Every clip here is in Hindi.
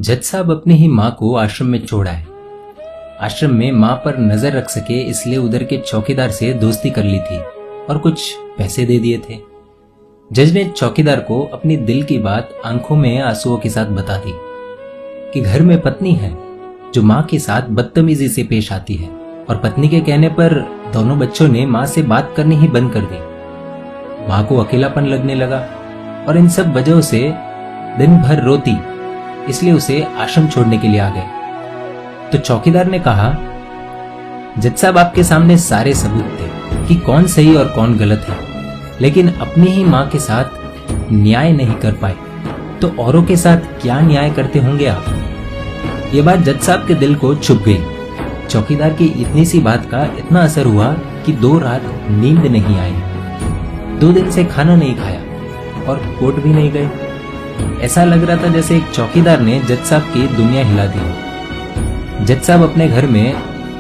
जज साहब अपनी ही माँ को आश्रम में छोड़ आए। आश्रम में माँ पर नजर रख सके इसलिए उधर के चौकीदार से दोस्ती कर ली थी और कुछ पैसे दे दिए थे। जज ने चौकीदार को अपनी दिल की बात आंखों में आंसुओं के साथ बता दी कि घर में पत्नी है जो माँ के साथ बदतमीजी से पेश आती है और पत्नी के कहने पर दोनों बच्चों ने माँ से बात करनी ही बंद कर दी। माँ को अकेलापन लगने लगा और इन सब वजहों से दिन भर रोती, इसलिए उसे आश्रम छोड़ने के लिए आ गए। तो चौकीदार ने कहा, जज साहब आपके सामने सारे सबूत थे कि कौन सही और कौन गलत है, लेकिन अपनी ही माँ के साथ न्याय नहीं कर पाए तो औरों के साथ क्या न्याय करते होंगे आप। ये बात जज साहब के दिल को छुप गई। चौकीदार की इतनी सी बात का इतना असर हुआ कि 2 रात नींद नहीं आई, 2 दिन से खाना नहीं खाया और कोर्ट भी नहीं गए। ऐसा लग रहा था जैसे एक चौकीदार ने जज साहब की दुनिया हिला दी। जज साहब अपने घर में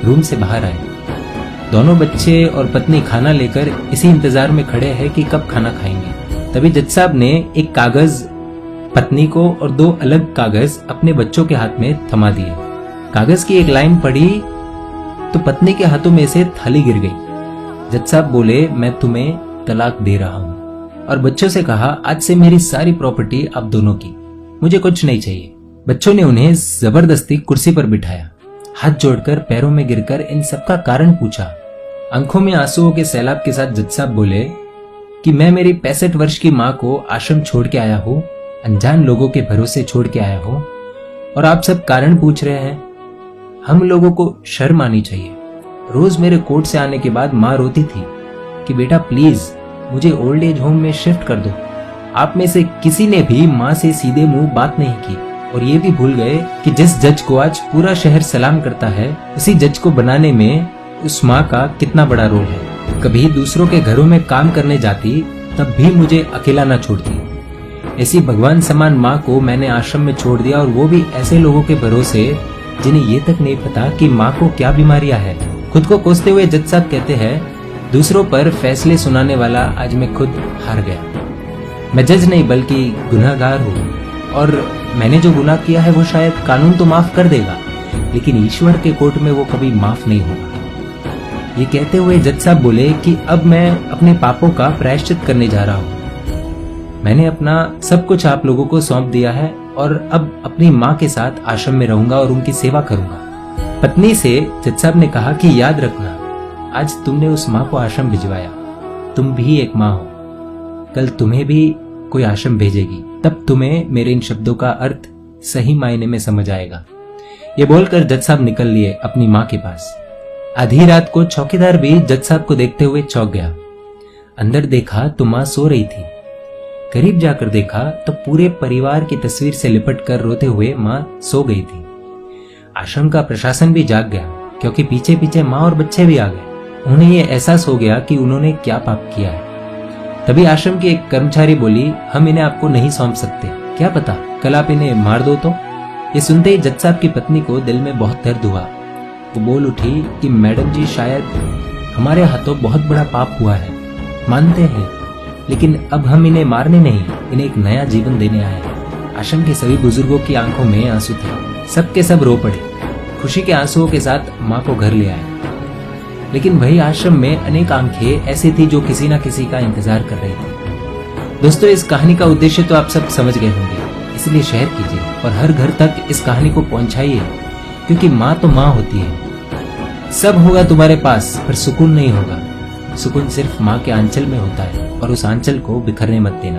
रूम से बाहर आए। दोनों बच्चे और पत्नी खाना लेकर इसी इंतजार में खड़े हैं कि कब खाना खाएंगे। तभी जज साहब ने एक कागज पत्नी को और 2 अलग कागज अपने बच्चों के हाथ में थमा दिए। कागज की एक लाइन पढ़ी तो पत्नी के हाथों में से थाली गिर गई। जज साहब बोले, मैं तुम्हें तलाक दे रहा हूं, और बच्चों से कहा, आज से मेरी सारी प्रॉपर्टी आप दोनों की, मुझे कुछ नहीं चाहिए। बच्चों ने उन्हें जबरदस्ती कुर्सी पर बिठाया, हाथ जोड़कर पैरों में गिरकर इन सबका कारण पूछा। आंखों में आंसुओं के सैलाब के साथ जज साहब बोले कि मैं मेरी 65 वर्ष की माँ को आश्रम छोड़ के आया हूँ, अनजान लोगों के भरोसे छोड़ के आया हूँ, और आप सब कारण पूछ रहे हैं। हम लोगों को शर्म आनी चाहिए। रोज मेरे कोर्ट से आने के बाद माँ रोती थी कि बेटा प्लीज मुझे ओल्ड एज होम में शिफ्ट कर दो। आप में से किसी ने भी माँ से सीधे मुंह बात नहीं की और ये भी भूल गए कि जिस जज को आज पूरा शहर सलाम करता है, उसी जज को बनाने में उस माँ का कितना बड़ा रोल है। कभी दूसरों के घरों में काम करने जाती तब भी मुझे अकेला ना छोड़ती। ऐसी भगवान समान माँ को मैंने आश्रम में छोड़ दिया, और वो भी ऐसे लोगों के भरोसे जिन्हें ये तक नहीं पता कि माँ को क्या बीमारियां है। खुद को कोसते हुए जज साहब कहते हैं, दूसरों पर फैसले सुनाने वाला आज मैं खुद हार गया। मैं जज नहीं बल्कि गुनहगार हूँ, और मैंने जो गुनाह किया है वो शायद कानून तो माफ कर देगा, लेकिन ईश्वर के कोर्ट में वो कभी माफ नहीं होगा। ये कहते हुए जज साहब बोले कि अब मैं अपने पापों का प्रायश्चित करने जा रहा हूँ। मैंने अपना सब कुछ आप लोगों को सौंप दिया है और अब अपनी माँ के साथ आश्रम में रहूंगा और उनकी सेवा करूंगा। पत्नी से जज साहब ने कहा कि याद रखना, आज तुमने उस माँ को आश्रम भिजवाया, तुम भी एक माँ हो, कल तुम्हें भी कोई आश्रम भेजेगी, तब तुम्हें मेरे इन शब्दों का अर्थ सही मायने में समझ आएगा। ये बोलकर जज साहब निकल लिए अपनी माँ के पास। आधी रात को चौकीदार भी जज साहब को देखते हुए चौंक गया। अंदर देखा तो माँ सो रही थी। करीब जाकर देखा तो पूरे परिवार की तस्वीर से लिपट कर रोते हुए माँ सो गई थी। आश्रम का प्रशासन भी जाग गया, क्योंकि पीछे पीछे माँ और बच्चे भी आ गए। उन्हें ये एहसास हो गया कि उन्होंने क्या पाप किया है। तभी आश्रम की एक कर्मचारी बोली, हम इन्हें आपको नहीं सौंप सकते, क्या पता कल आप इन्हें मार दो तो। ये सुनते ही जज साहब की पत्नी को दिल में बहुत दर्द हुआ। वो बोल उठी कि मैडम जी, शायद हमारे हाथों बहुत बड़ा पाप हुआ है, मानते हैं, लेकिन अब हम इन्हें मारने नहीं, इन्हें एक नया जीवन देने आए हैं। आश्रम के सभी बुजुर्गों की आंखों में आंसू थे, सबके सब रो पड़े। खुशी के आंसुओं के साथ माँ को घर ले आए। लेकिन वही आश्रम में अनेक आंखें ऐसी थी जो किसी ना किसी का इंतजार कर रही थी। दोस्तों, इस कहानी का उद्देश्य तो आप सब समझ गए होंगे, इसलिए शेयर कीजिए और हर घर तक इस कहानी को पहुंचाइए, क्योंकि माँ तो माँ होती है। सब होगा तुम्हारे पास पर सुकून नहीं होगा। सुकून सिर्फ माँ के आंचल में होता है, और उस आंचल को बिखरने मत देना।